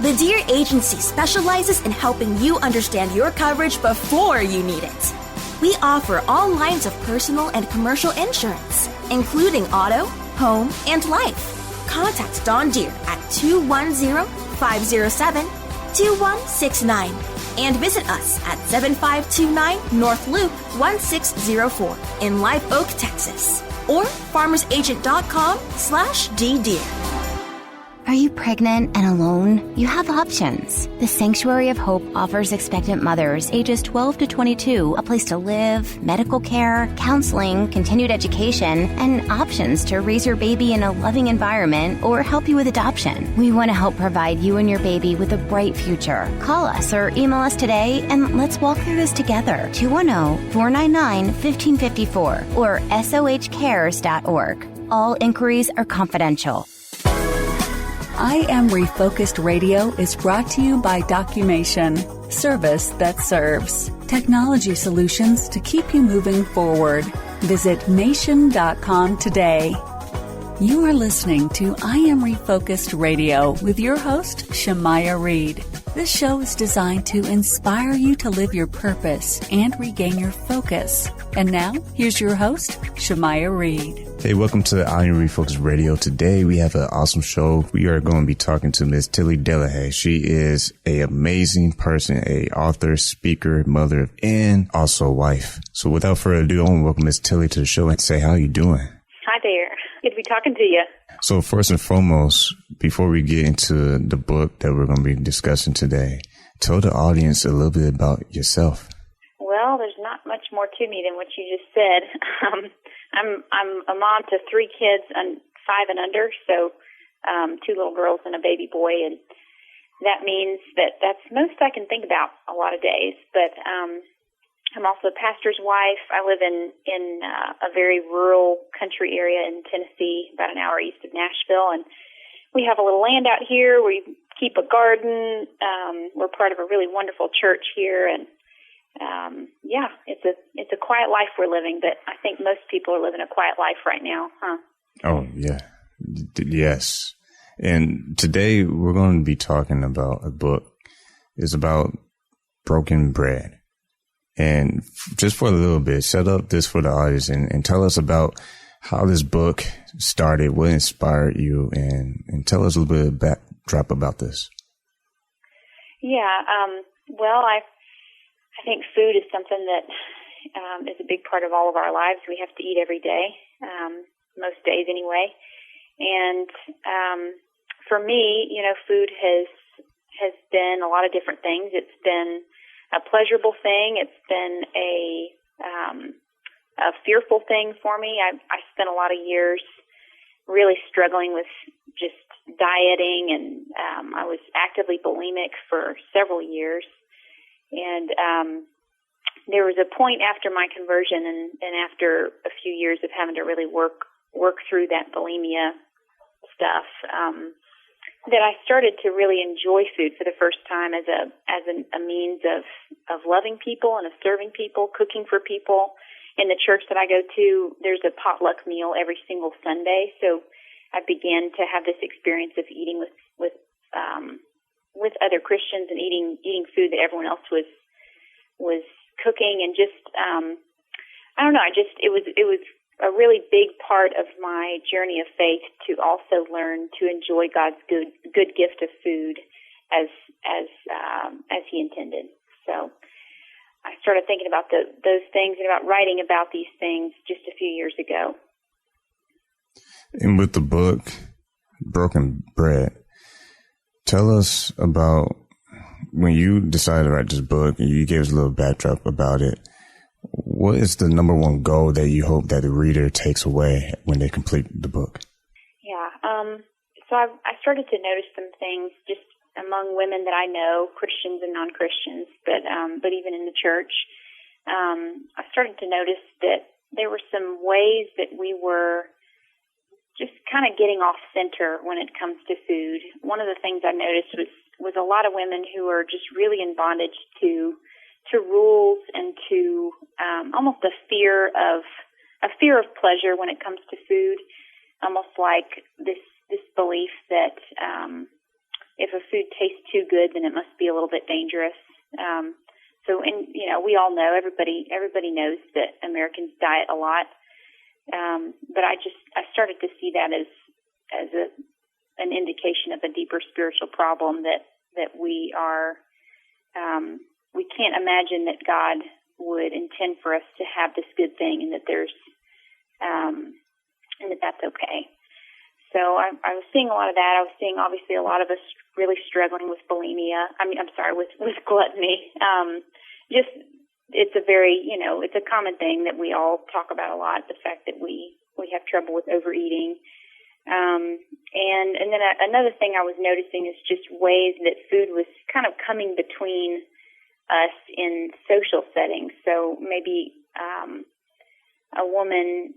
The Dear Agency specializes in helping you understand your coverage before you need it. We offer all lines of personal and commercial insurance, including auto, home, and life. Contact Dawn Deere at 210-507-2169 and visit us at 7529 North Loop 1604 in Live Oak, Texas, or farmersagent.com/ddeer. Are you pregnant and alone? You have options. The Sanctuary of Hope offers expectant mothers ages 12 to 22 a place to live, medical care, counseling, continued education, and options to raise your baby in a loving environment or help you with adoption. We want to help provide you and your baby with a bright future. Call us or email us today and let's walk through this together. 210-499-1554 or sohcares.org. All inquiries are confidential. I Am Refocused Radio is brought to you by Documation, service that serves. Technology solutions to keep you moving forward. Visit nation.com today. You are listening to I Am Refocused Radio with your host, Shemaiah Reed. This show is designed to inspire you to live your purpose and regain your focus. And now, here's your host, Shemaiah Reed. Hey, welcome to I Am Refocused Radio. Today we have an awesome show. We are going to be talking to Miss Tilly Dillehay. She is an amazing person, a author, speaker, mother, and also a wife. So without further ado, I want to welcome Miss Tilly to the show and say, how are you doing? Hi there. Good to be talking to you. So first and foremost, before we get into the book that we're going to be discussing today, tell the audience a little bit about yourself. Well, there's not much more to me than what you just said. I'm a mom to 3 kids, 5 and under, so 2 little girls and a baby boy, and that means that's most I can think about a lot of days. But I'm also a pastor's wife. I live in a very rural country area in Tennessee, about an hour east of Nashville, and we have a little land out here. We keep a garden. We're part of a really wonderful church here, and it's a quiet life we're living, but I think most people are living a quiet life right now, huh? Oh, yeah. Yes. And today we're going to be talking about a book. It's about broken bread. And just for a little bit, set up this for the audience and tell us about how this book started, what inspired you, and tell us a little bit of backdrop about this. Yeah. Well, I think food is something that is a big part of all of our lives. We have to eat every day, most days anyway. And for me, food has been a lot of different things. It's been a pleasurable thing. It's been a fearful thing for me. I spent a lot of years really struggling with just dieting, and I was actively bulimic for several years. And there was a point after my conversion and after a few years of having to really work through that bulimia stuff, that I started to really enjoy food for the first time as a means of loving people and of serving people, cooking for people. In the church that I go to, there's a potluck meal every single Sunday, so I began to have this experience of eating with other Christians and eating food that everyone else was cooking, and just I don't know, it was a really big part of my journey of faith to also learn to enjoy God's good gift of food as He intended. So I started thinking about those things and about writing about these things just a few years ago. And with the book, Broken Bread, tell us about when you decided to write this book, and you gave us a little backdrop about it. What is the number one goal that you hope that the reader takes away when they complete the book? Yeah. So I started to notice some things just among women that I know, Christians and non-Christians, but even in the church. I started to notice that there were some ways that we were just kind of getting off center when it comes to food. One of the things I noticed was a lot of women who are just really in bondage to rules and to almost a fear of pleasure when it comes to food, almost like this belief that if a food tastes too good, then it must be a little bit dangerous. And we all know, everybody knows that Americans diet a lot. But I started to see that as an indication of a deeper spiritual problem that we are, we can't imagine that God would intend for us to have this good thing, and that there's, and that's okay. So I was seeing a lot of that. I was seeing, obviously, a lot of us really struggling with bulimia. With gluttony. It's a very, it's a common thing that we all talk about a lot, the fact that we have trouble with overeating. And then another thing I was noticing is just ways that food was kind of coming between us in social settings. So maybe a woman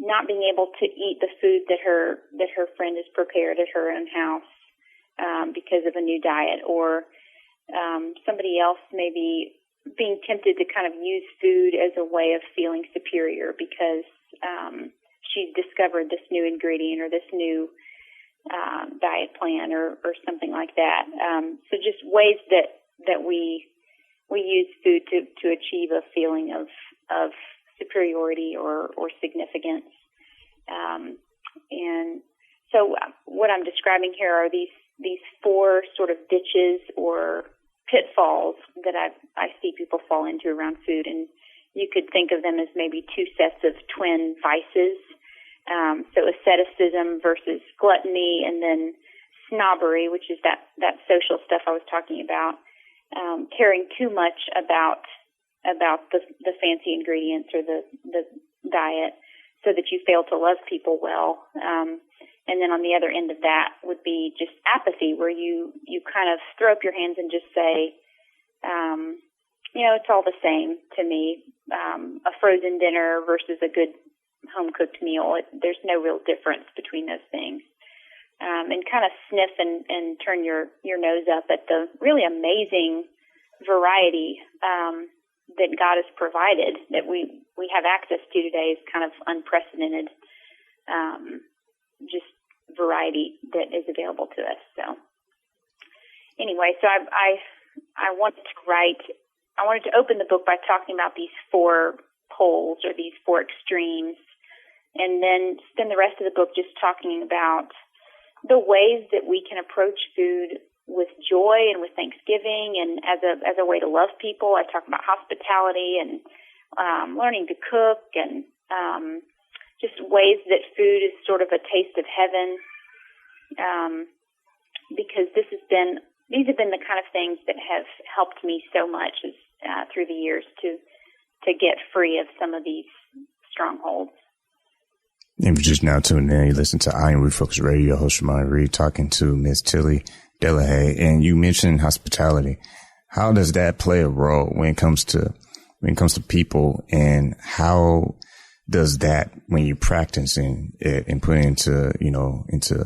not being able to eat the food that her friend has prepared at her own house because of a new diet, or somebody else maybe being tempted to kind of use food as a way of feeling superior because she's discovered this new ingredient or this new diet plan or something like that. So just ways that we use food to achieve a feeling of superiority or significance. And so what I'm describing here are these four sort of ditches or pitfalls that I see people fall into around food, and you could think of them as maybe two sets of twin vices. So asceticism versus gluttony, and then snobbery, which is that social stuff I was talking about, caring too much about the fancy ingredients or the diet, so that you fail to love people well. And then on the other end of that would be just apathy, where you kind of throw up your hands and just say, it's all the same to me. A frozen dinner versus a good home-cooked meal, there's no real difference between those things. And kind of sniff and turn your nose up at the really amazing variety that God has provided, that we have access to today, is kind of unprecedented, just variety that is available to us. So anyway, so I wanted to open the book by talking about these four poles or these four extremes, and then spend the rest of the book just talking about the ways that we can approach food with joy and with thanksgiving, and as a way to love people. I talk about hospitality and learning to cook, and just ways that food is sort of a taste of heaven, because these have been the kind of things that have helped me so much through the years to get free of some of these strongholds. If you're just now tuning in, you listen to I Am Refocused Radio, host Ramon Reed, talking to Miss Tilly Dillehay, and you mentioned hospitality. How does that play a role when it comes to people, and how does that, when you're practicing it and putting into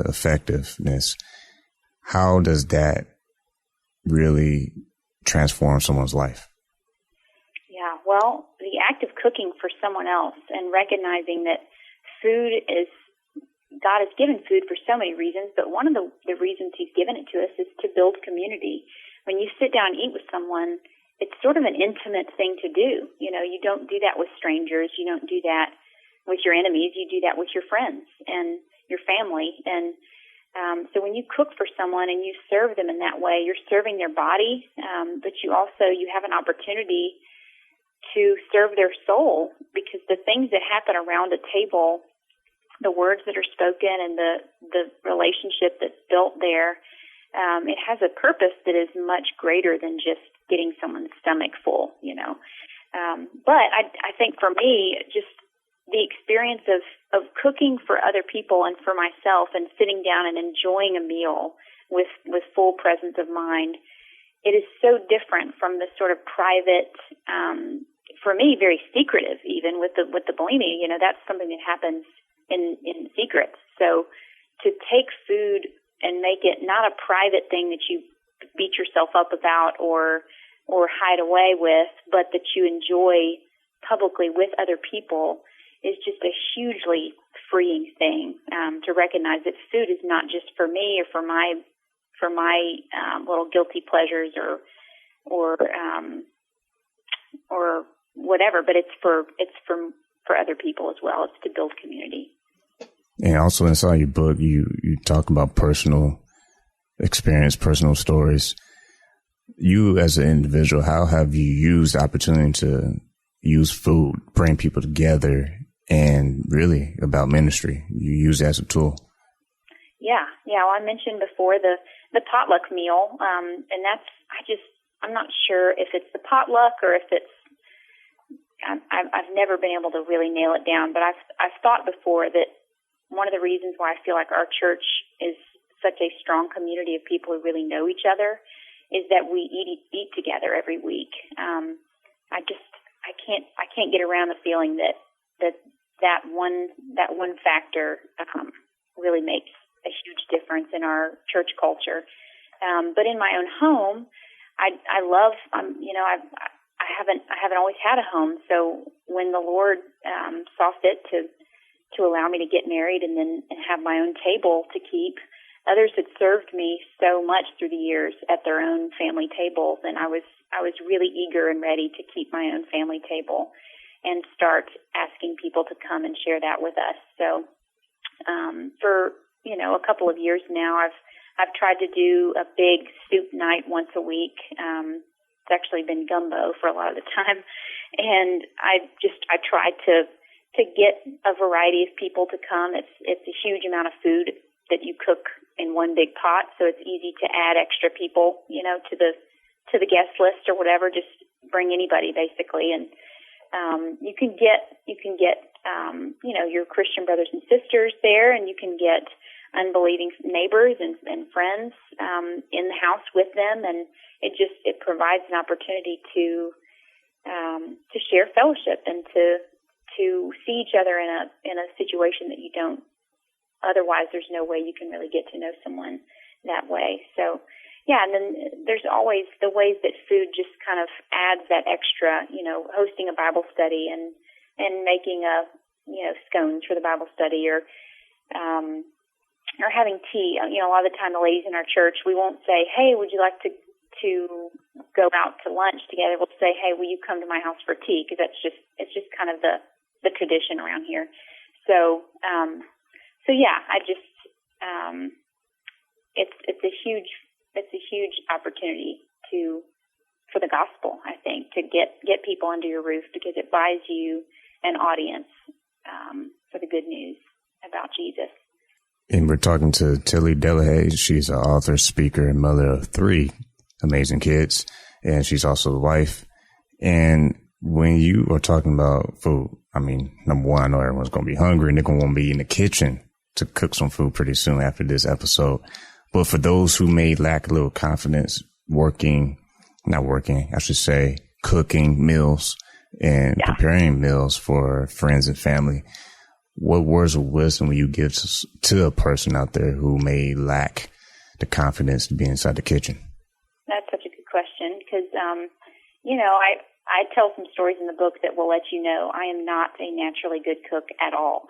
effectiveness, how does that really transform someone's life? Yeah, well, the act of cooking for someone else and recognizing that God has given food for so many reasons, but one of the reasons He's given it to us is to build community. When you sit down and eat with someone, it's sort of an intimate thing to do. You don't do that with strangers. You don't do that with your enemies. You do that with your friends and your family. And so when you cook for someone and you serve them in that way, you're serving their body, but you have an opportunity to serve their soul, because the things that happen around a table, the words that are spoken, and the relationship that's built there, it has a purpose that is much greater than just getting someone's stomach full, But I think for me, just the experience of cooking for other people and for myself, and sitting down and enjoying a meal with full presence of mind, it is so different from the sort of private, for me, very secretive, even with the bulimia. That's something that happens in secret. So to take food and make it not a private thing that you beat yourself up about or hide away with, but that you enjoy publicly with other people, is just a hugely freeing thing, to recognize that food is not just for me or for my little guilty pleasures or whatever, but it's for other people as well. It's to build community. And also inside your book, you talk about personal experience, personal stories. You as an individual, how have you used the opportunity to use food, bring people together, and really about ministry? You use it as a tool. Yeah. Well, I mentioned before the potluck meal, and I'm not sure if it's the potluck or if it's, I've never been able to really nail it down, but I've thought before that one of the reasons why I feel like our church is such a strong community of people who really know each other is that we eat together every week. I can't get around the feeling that one factor really makes a huge difference in our church culture. But in my own home, I haven't always had a home. So when the Lord saw fit to allow me to get married and have my own table to keep, others had served me so much through the years at their own family tables, and I was really eager and ready to keep my own family table and start asking people to come and share that with us. So for a couple of years now, I've tried to do a big soup night once a week. It's actually been gumbo for a lot of the time, and I tried to get a variety of people to come. It's a huge amount of food that you cook in one big pot, so it's easy to add extra people, to the guest list or whatever. Just bring anybody basically, and you can get your Christian brothers and sisters there, and you can get unbelieving neighbors and friends in the house with them, and it provides an opportunity to share fellowship and to see each other in a situation that you don't otherwise. There's no way you can really get to know someone that way. So yeah, and then there's always the ways that food just kind of adds that extra, hosting a Bible study and making scones for the Bible study, or having tea. A lot of the time the ladies in our church, we won't say, hey, would you like to go out to lunch together? We'll say, hey, will you come to my house for tea? Because it's just kind of the tradition around here. So yeah, it's a huge opportunity for the gospel, I think, to get people under your roof, because it buys you an audience for the good news about Jesus. And we're talking to Tilly Dillehay. She's an author, speaker, and mother of 3 amazing kids, and she's also the wife. And when you are talking about food, I mean, number one, I know everyone's going to be hungry and they're going to want to be in the kitchen to cook some food pretty soon after this episode. But for those who may lack a little confidence cooking meals and preparing meals for friends and family, what words of wisdom will you give to a person out there who may lack the confidence to be inside the kitchen? That's such a good question, because, I tell some stories in the book that will let you know I am not a naturally good cook at all.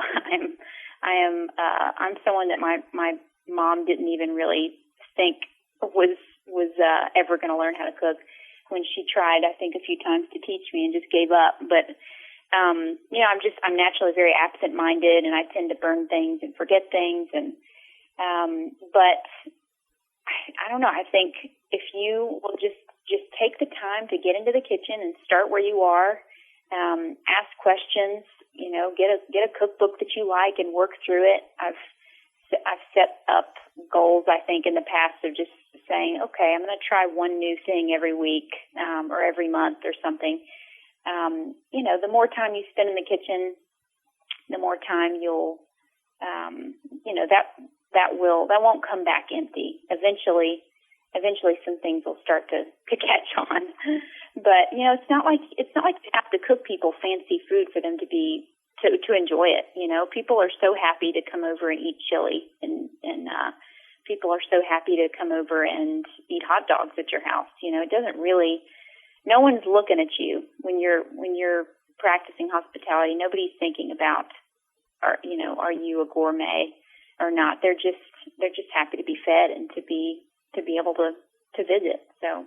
I'm someone that my mom didn't even really think was ever going to learn how to cook. When she tried, I think, a few times to teach me and just gave up. But I'm naturally very absent-minded, and I tend to burn things and forget things. And but I don't know. I think if you will just take the time to get into the kitchen and start where you are, ask questions. Get a cookbook that you like and work through it. I've set up goals, I think, in the past of just saying, okay, I'm going to try one new thing every week or every month or something. The more time you spend in the kitchen, the more time you'll, that won't come back empty. Eventually some things will start to catch on. But, it's not like you have to cook people fancy food for them to enjoy it. People are so happy to come over and eat chili, and people are so happy to come over and eat hot dogs at your house. It doesn't really, no one's looking at you when you're practicing hospitality. Nobody's thinking about are you a gourmet or not? They're just happy to be fed and to be able to visit. So,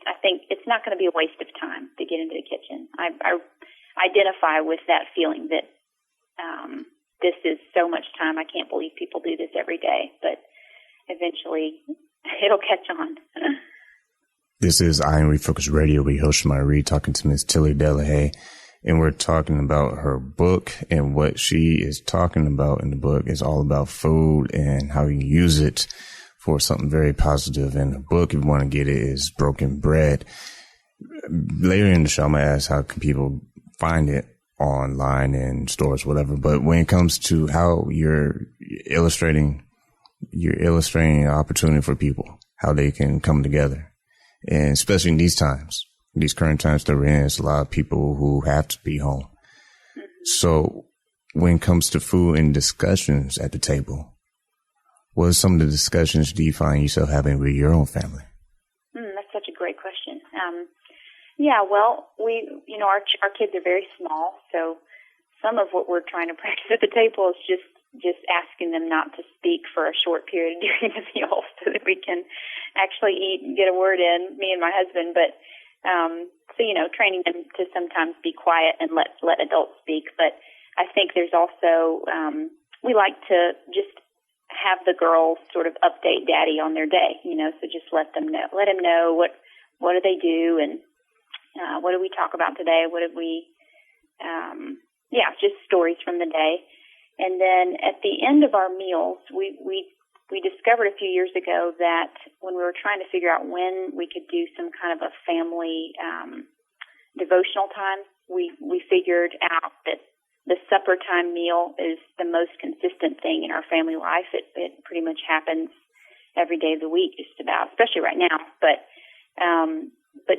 I think it's not going to be a waste of time to get into the kitchen. I identify with that feeling that this is so much time. I can't believe people do this every day, but eventually it'll catch on. This is Refocus Radio. We host Shemai Reed talking to Miss Tilly Dillehay, and we're talking about her book, and what she is talking about in the book is all about food and how you use it for something very positive. And the book, if you want to get it, is Broken Bread. Later in the show, I'm going to ask how can people find it online in stores, whatever. But when it comes to how you're illustrating an opportunity for people, how they can come together. And especially in these times, these current times that we're in, there's a lot of people who have to be home. So when it comes to food and discussions at the table, what are some of the discussions do you find yourself having with your own family? That's such a great question. Our kids are very small, so some of what we're trying to practice at the table is just asking them not to speak for a short period during the meal so that we can actually eat and get a word in, me and my husband. But, training them to sometimes be quiet and let adults speak. But I think there's also, we like to just have the girls sort of update daddy on their day, so just let him know what do they do and what did we talk about today? What did we, just stories from the day. And then at the end of our meals, we discovered a few years ago that when we were trying to figure out when we could do some kind of a family devotional time, we figured out that the supper time meal is the most consistent thing in our family life. It pretty much happens every day of the week, just about, especially right now. But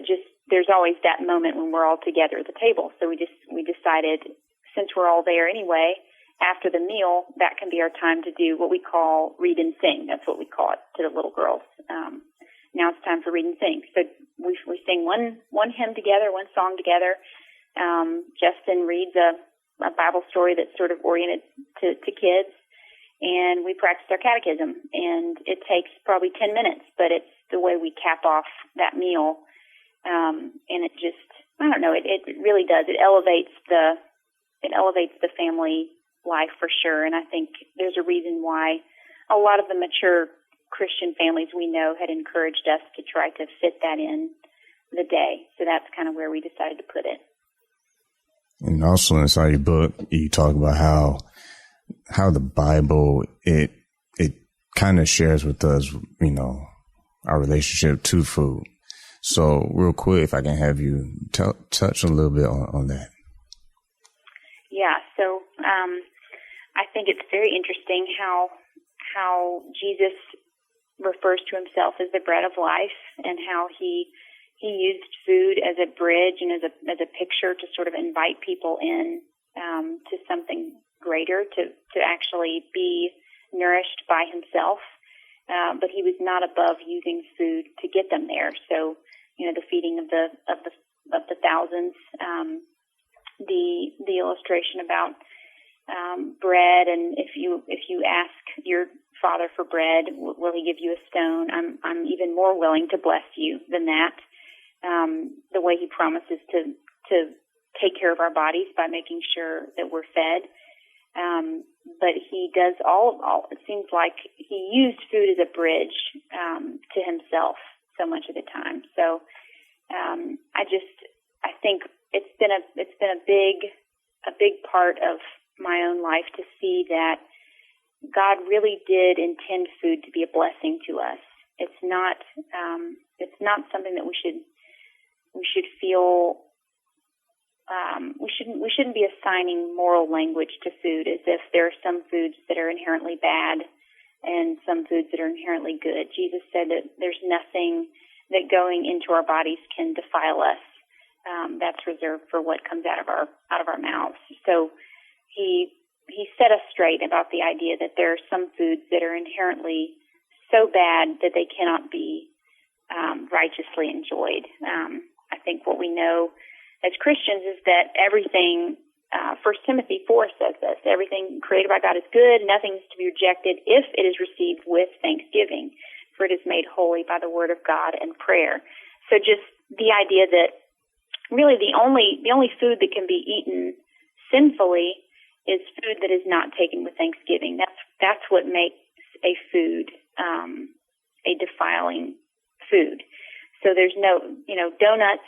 just there's always that moment when we're all together at the table. So we decided, since we're all there anyway, after the meal, that can be our time to do what we call read and sing. That's what we call it to the little girls. Now it's time for read and sing. So we sing one hymn together, one song together. Justin reads a Bible story that's sort of oriented to kids, and we practice our catechism. And it takes probably 10 minutes, but it's the way we cap off that meal. And it just, I don't know, it really does. It elevates the family life for sure. And I think there's a reason why a lot of the mature Christian families we know had encouraged us to try to fit that in the day. So that's kind of where we decided to put it. And also inside your book, you talk about how the Bible, it kind of shares with us, our relationship to food. So real quick, if I can have you touch a little bit on that. Yeah. So, I think it's very interesting how Jesus refers to himself as the bread of life, and how he used food as a bridge and as a picture to sort of invite people in to something greater, to actually be nourished by himself. But he was not above using food to get them there. So, the feeding of the thousands, the illustration about bread, and if you ask your father for bread, will he give you a stone? I'm even more willing to bless you than that. The way he promises to take care of our bodies by making sure that we're fed. But he does all. It seems like he used food as a bridge to himself so much of the time. So I think it's been a big part of my own life to see that God really did intend food to be a blessing to us. It's not something that we should feel. We shouldn't be assigning moral language to food as if there are some foods that are inherently bad and some foods that are inherently good. Jesus said that there's nothing that going into our bodies can defile us. That's reserved for what comes out of our mouths. So he set us straight about the idea that there are some foods that are inherently so bad that they cannot be righteously enjoyed. I think what we know as Christians is that everything 1 Timothy 4 says this: everything created by God is good, nothing is to be rejected if it is received with thanksgiving, for it is made holy by the word of God and prayer. So just the idea that really the only food that can be eaten sinfully is food that is not taken with thanksgiving. That's what makes a food a defiling food. So there's no, donuts,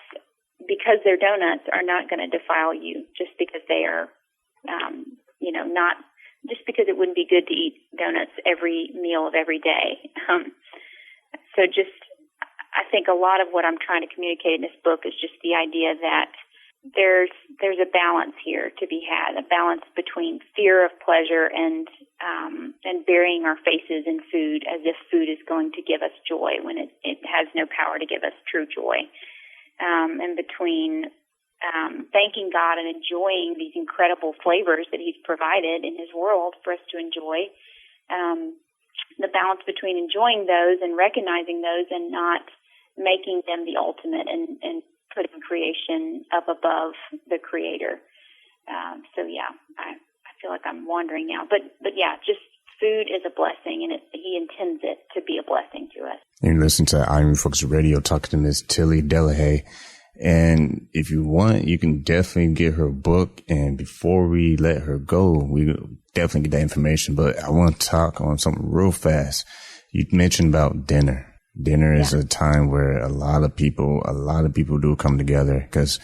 because they're donuts, are not going to defile you just because they are, not, just because it wouldn't be good to eat donuts every meal of every day. So just, I think a lot of what I'm trying to communicate in this book is just the idea that there's a balance here to be had, a balance between fear of pleasure and burying our faces in food as if food is going to give us joy when it has no power to give us true joy. And between thanking God and enjoying these incredible flavors that He's provided in His world for us to enjoy, the balance between enjoying those and recognizing those and not making them the ultimate and putting creation up above the Creator. I feel like I'm wandering now, but yeah, just food is a blessing, and He intends it to be a blessing to us. You listen to I'm Focused Radio, talking to Miss Tilly Dillehay. And if you want, you can definitely get her book. And before we let her go, we definitely get that information. But I want to talk on something real fast. You mentioned about dinner. Dinner is a time where a lot of people do come together, because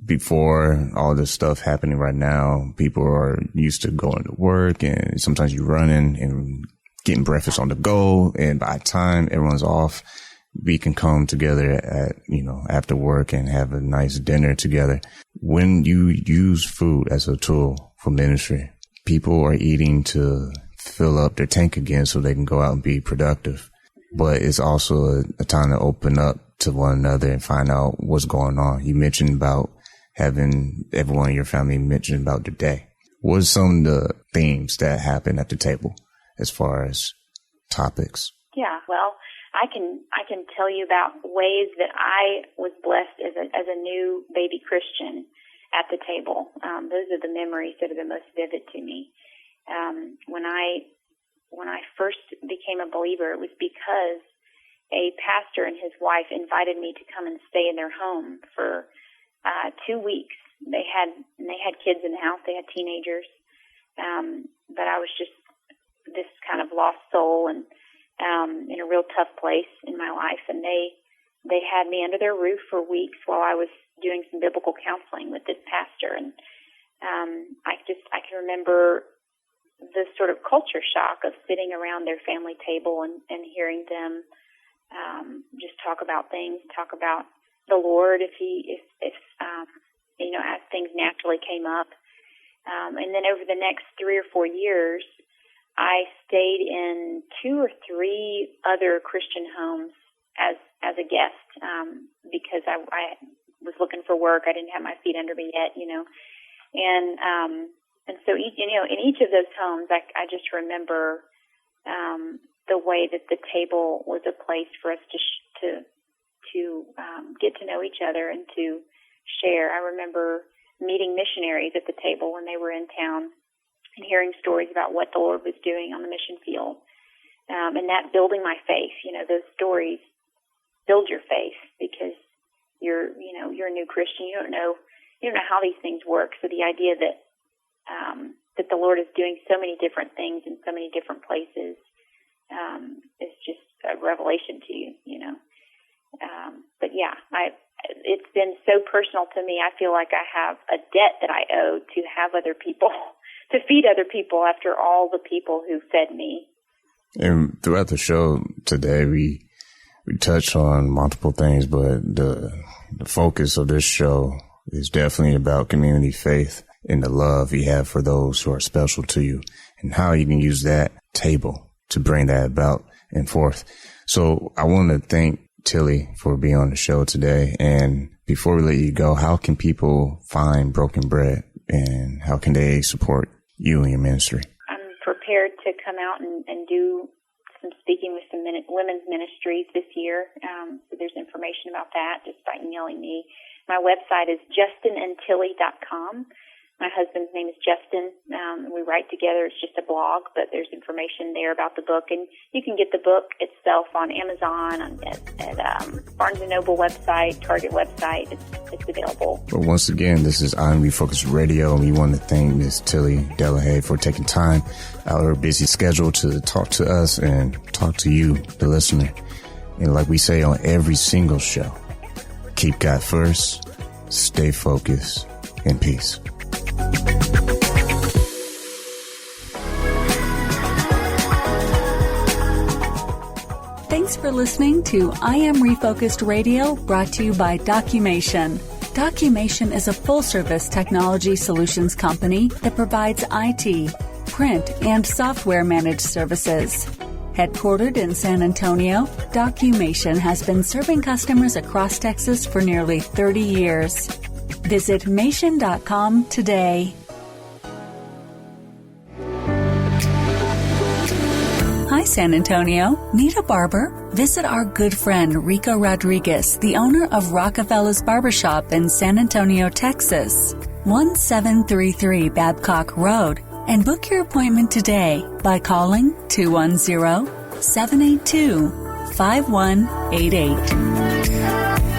before all this stuff happening right now, people are used to going to work, and sometimes you're running and getting breakfast on the go. And by the time everyone's off, we can come together at, after work and have a nice dinner together. When you use food as a tool for ministry, people are eating to fill up their tank again so they can go out and be productive. But it's also a time to open up to one another and find out what's going on. You mentioned about having everyone in your family mention about their day. What are some of the themes that happen at the table as far as topics? Yeah, well, I can tell you about ways that I was blessed as a new baby Christian at the table. Those are the memories that are the most vivid to me. When I first became a believer, it was because a pastor and his wife invited me to come and stay in their home for 2 weeks. They had kids in the house. They had teenagers. But I was just this kind of lost soul and in a real tough place in my life. And they had me under their roof for weeks while I was doing some biblical counseling with this pastor. And I can remember the sort of culture shock of sitting around their family table and hearing them just talk about things, talk about the Lord if as things naturally came up. And then over the next 3 or 4 years, I stayed in 2 or 3 other Christian homes as a guest because I was looking for work. I didn't have my feet under me yet, And so, in each of those homes, I just remember the way that the table was a place for us to get to know each other and to share. I remember meeting missionaries at the table when they were in town and hearing stories about what the Lord was doing on the mission field, and that building my faith. Those stories build your faith because you're a new Christian. You don't know how these things work. So the idea that the Lord is doing so many different things in so many different places is just a revelation to you, But yeah, it's been so personal to me. I feel like I have a debt that I owe to have other people, to feed other people after all the people who fed me. And throughout the show today, we touched on multiple things, but the focus of this show is definitely about community faith and the love you have for those who are special to you, and how you can use that table to bring that about and forth. So I want to thank Tilly for being on the show today. And before we let you go, how can people find Broken Bread, and how can they support you and your ministry? I'm prepared to come out and do some speaking with some women's ministries this year. So there's information about that just by emailing me. My website is justinandtilly.com. My husband's name is Justin. We write together. It's just a blog, but there's information there about the book. And you can get the book itself on Amazon, at Barnes & Noble website, Target website. It's available. But once again, this is On Refocus Radio, and we want to thank Ms. Tilly Dillehay for taking time out of her busy schedule to talk to us and talk to you, the listener. And like we say on every single show, keep God first, stay focused, and peace. Thanks for listening to I Am Refocused Radio, brought to you by Documation. Documation is a full-service technology solutions company that provides IT, print, and software managed services. Headquartered in San Antonio, Documation has been serving customers across Texas for nearly 30 years. Visit Mation.com today. Hi, San Antonio. Need a barber? Visit our good friend Rico Rodriguez, the owner of Rockafellas Barbershop in San Antonio, Texas, 1733 Babcock Road, and book your appointment today by calling 210-782-5188.